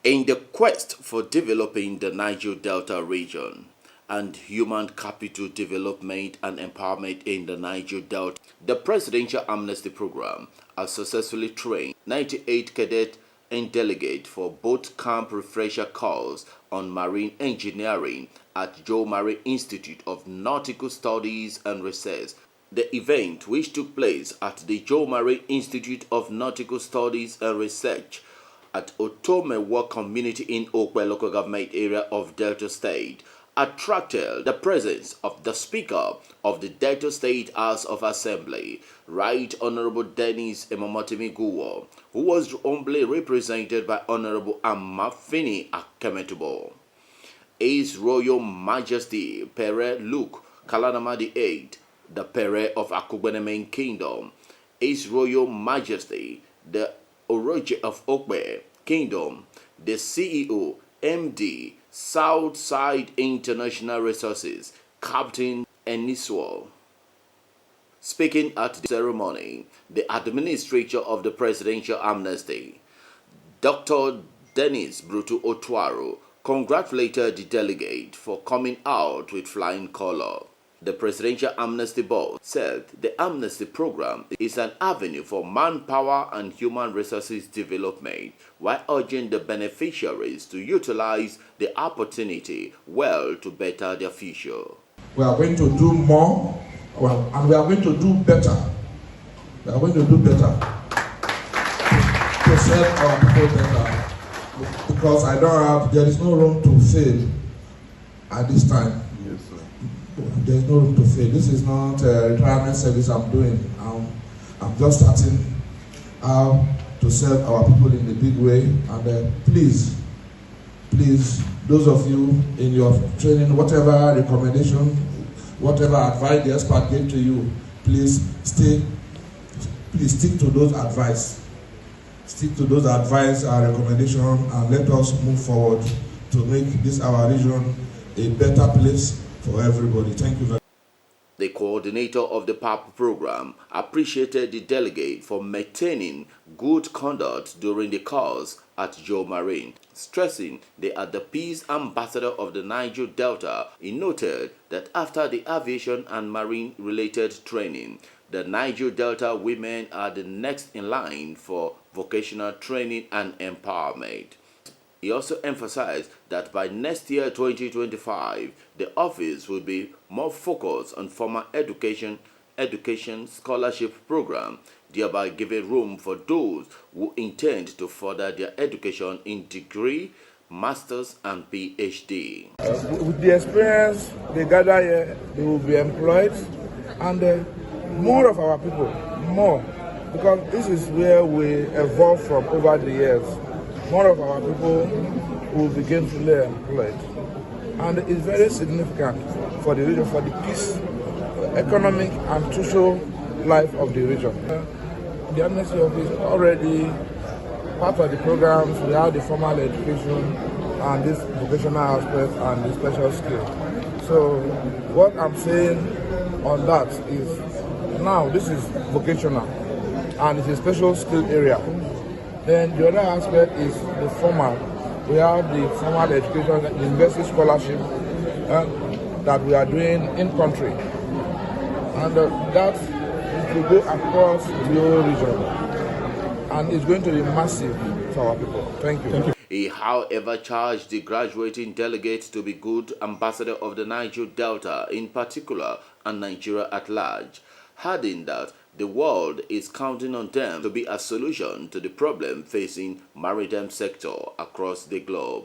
In the quest for developing the Niger Delta region and human capital development and empowerment in the Niger Delta, the Presidential Amnesty Program has successfully trained 98 cadets and delegates for boot camp refresher course on marine engineering at Joe Marine Institute of Nautical Studies and Research. The event, which took place at the Joe Marine Institute of Nautical Studies and Research at Otomewa community in Okwe local government area of Delta State, attracted the presence of the Speaker of the Delta State House of Assembly, Right Honorable Dennis Emomotimi Guwo, who was humbly represented by Honorable Amafini Akemetubo. His Royal Majesty Pere Luke Kalanama VIII, the Pere of Akugbeneme Kingdom, His Royal Majesty the Oroje of Okwe Kingdom, the CEO, MD, Southside International Resources, Captain Eniswo. Speaking at the ceremony, the administrator of the Presidential Amnesty, Dr. Dennis Brutu Otuaro, congratulated the delegate for coming out with flying color. The Presidential Amnesty Board said the amnesty program is an avenue for manpower and human resources development, while urging the beneficiaries to utilize the opportunity well to better their future. We are going to do more, and we are going to do better. We are going to do better to serve our people better, because there is no room to fail at this time. Yes, sir. There's no room to fail. This is not a retirement service I'm doing. I'm just starting out to serve our people in a big way. And please, those of you in your training, whatever recommendation, whatever advice the expert gave to you, please stick to those advice. Stick to those advice and recommendation, and let us move forward to make this our region a better place for everybody. Thank you very much. The coordinator of the PAP program appreciated the delegate for maintaining good conduct during the course at Joe Marine, stressing they are the peace ambassador of the Niger Delta. He noted that after the aviation and marine-related training, the Niger Delta women are the next in line for vocational training and empowerment. He also emphasized that by next year, 2025, the office will be more focused on formal education scholarship program, thereby giving room for those who intend to further their education in degree, master's, and PhD. With the experience they gather here, they will be employed, and more of our people, because this is where we evolved from over the years. More of our people will begin to be employed. And it's very significant for the region, for the peace, economic and social life of the region. The Amnesty Office already part of the programs. We have the formal education and this vocational aspect and the special skill. So what I'm saying on that is, now this is vocational and it's a special skill area. Then the other aspect is the formal. We have the formal education, the university scholarship that we are doing in country. And that will go across the whole region. And it's going to be massive for our people. Thank you. Thank you. He, however, charged the graduating delegates to be good ambassador of the Niger Delta in particular and Nigeria at large, adding that the world is counting on them to be a solution to the problem facing maritime sector across the globe.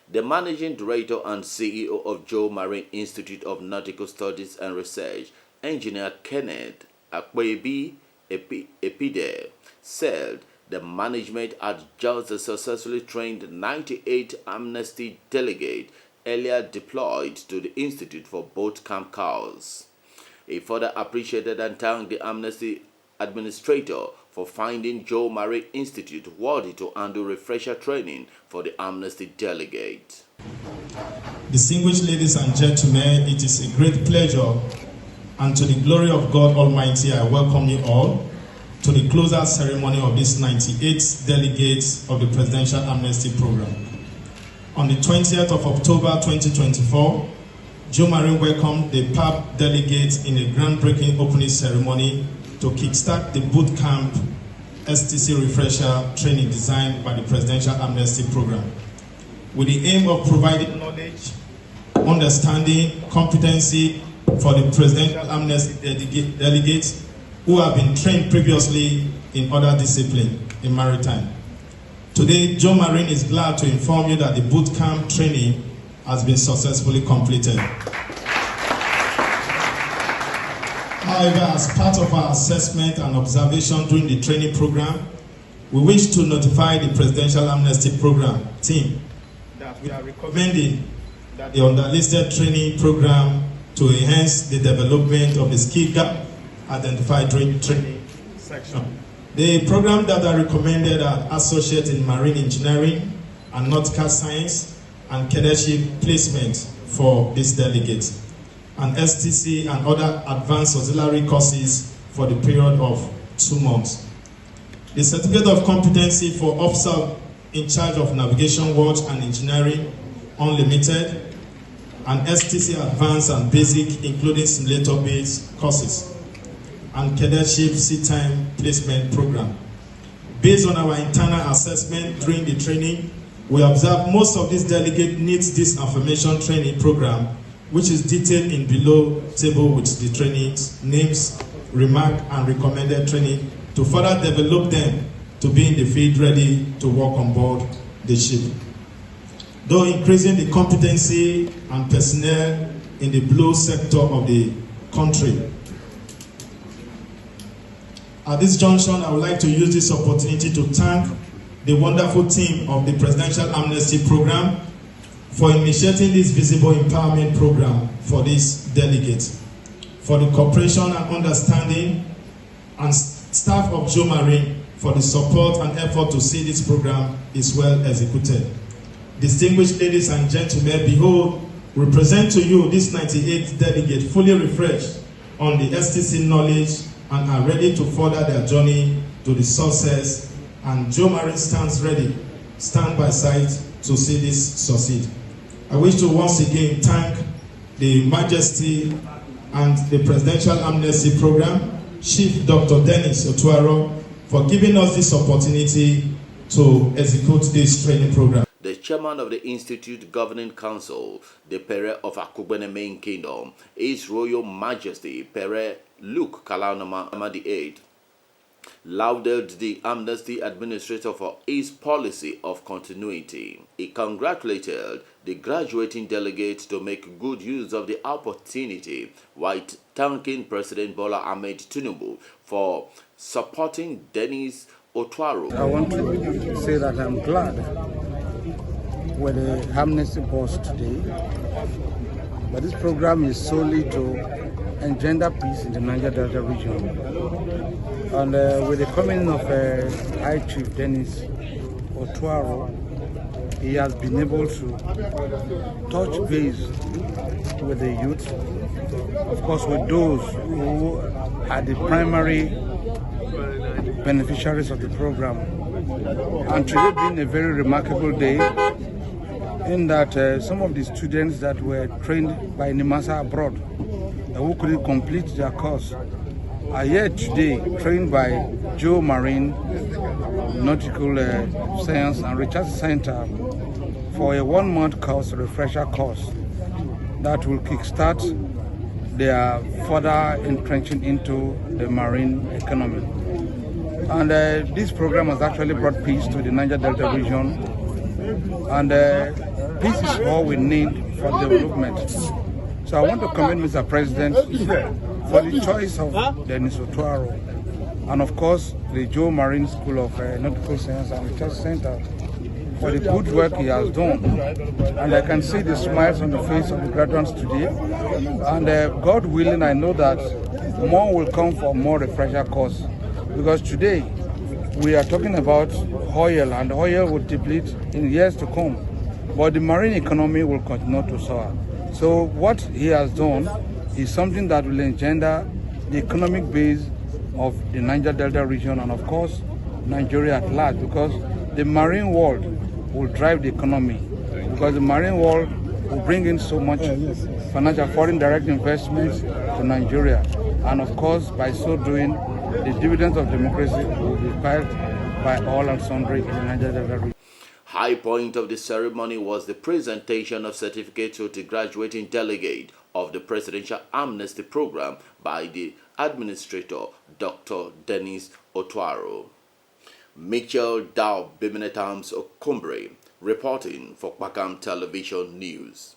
The Managing Director and CEO of Joe Marine Institute of Nautical Studies and Research, Engineer Kenneth Akwebi Epide, said the management had just successfully trained 98 Amnesty delegates earlier deployed to the Institute for boot camp cows. He further appreciated and thanked the Amnesty administrator for finding Joe Marie Institute worthy to handle refresher training for the Amnesty delegate. Distinguished ladies and gentlemen, it is a great pleasure, and to the glory of God Almighty, I welcome you all to the closure ceremony of this 98th delegates of the Presidential Amnesty Program. On the 20th of October 2024, Joe Marie welcomed the PAP delegates in a groundbreaking opening ceremony to kickstart the boot camp STC refresher training designed by the Presidential Amnesty Program, with the aim of providing knowledge, understanding, competency for the Presidential Amnesty delegates who have been trained previously in other disciplines in maritime. Today, Joe Marie is glad to inform you that the boot camp training has been successfully completed. However, as part of our assessment and observation during the training program, we wish to notify the Presidential Amnesty Program team that we are recommending that the underlisted training program to enhance the development of the skill gap identified during the training section. The programs that are recommended are Associate in Marine Engineering and Nautical Science and Cadetship Placement for this delegate, and STC and other advanced auxiliary courses for the period of 2 months. The Certificate of Competency for Officer in Charge of Navigation Watch and Engineering Unlimited, and STC Advanced and Basic, including simulator-based courses, and Cadetship Sea-Time Placement Program. Based on our internal assessment during the training, we observed most of these delegates need this affirmation training program, which is detailed in below table with the trainings, names, remark, and recommended training to further develop them to be in the field ready to work on board the ship. Though increasing the competency and personnel in the blue sector of the country. At this junction, I would like to use this opportunity to thank the wonderful team of the Presidential Amnesty Program for initiating this visible empowerment program for these delegates, for the cooperation and understanding, and staff of Joe Marie for the support and effort to see this program is well executed. Distinguished ladies and gentlemen, behold, we present to you this 98th delegate fully refreshed on the STC knowledge and are ready to further their journey to the success, and Joe Marie stands ready, stand by side to see this succeed. I wish to once again thank the Majesty and the Presidential Amnesty Program, Chief Dr. Dennis Otuaro, for giving us this opportunity to execute this training program. The chairman of the Institute Governing Council, the Pere of Akubene Main Kingdom, His Royal Majesty Pere Luke Kalaunama VIII, lauded the Amnesty Administrator for his policy of continuity. He congratulated the graduating delegates to make good use of the opportunity, while thanking President Bola Ahmed Tinubu for supporting Dennis Otuaro. I want to say that I'm glad with the Amnesty Boss today, but this program is solely to engender peace in the Niger Delta region. And with the coming of High Chief Dennis Otuaro, he has been able to touch base with the youth, of course with those who are the primary beneficiaries of the program. And today being a very remarkable day, in that some of the students that were trained by NIMASA abroad, who couldn't complete their course, are here today trained by Joe Marine Nautical Science and Research Center for a 1-month course, refresher course, that will kickstart their further entrenching into the marine economy. And this program has actually brought peace to the Niger Delta region, and peace is all we need for development. So I want to commend Mr. President for the choice of Dennis Otuaro and of course the Joe Marine School of Nautical Science and Research Center for the good work he has done. And I can see the smiles on the face of the graduates today. And God willing, I know that more will come for more refresher course, because today we are talking about oil, and oil will deplete in years to come. But the marine economy will continue to soar. So what he has done is something that will engender the economic base of the Niger Delta region and of course Nigeria at large, because the marine world will drive the economy, because the marine world will bring in so much financial foreign direct investments to Nigeria, and of course by so doing the dividends of democracy will be felt by all and sundry in the Niger Delta region. High point of the ceremony was the presentation of certificates to the graduating delegate of the Presidential Amnesty Program by the Administrator, Dr. Dennis Otuaro. Mitchell Dow Biminetams Okumbre, reporting for PACAM Television News.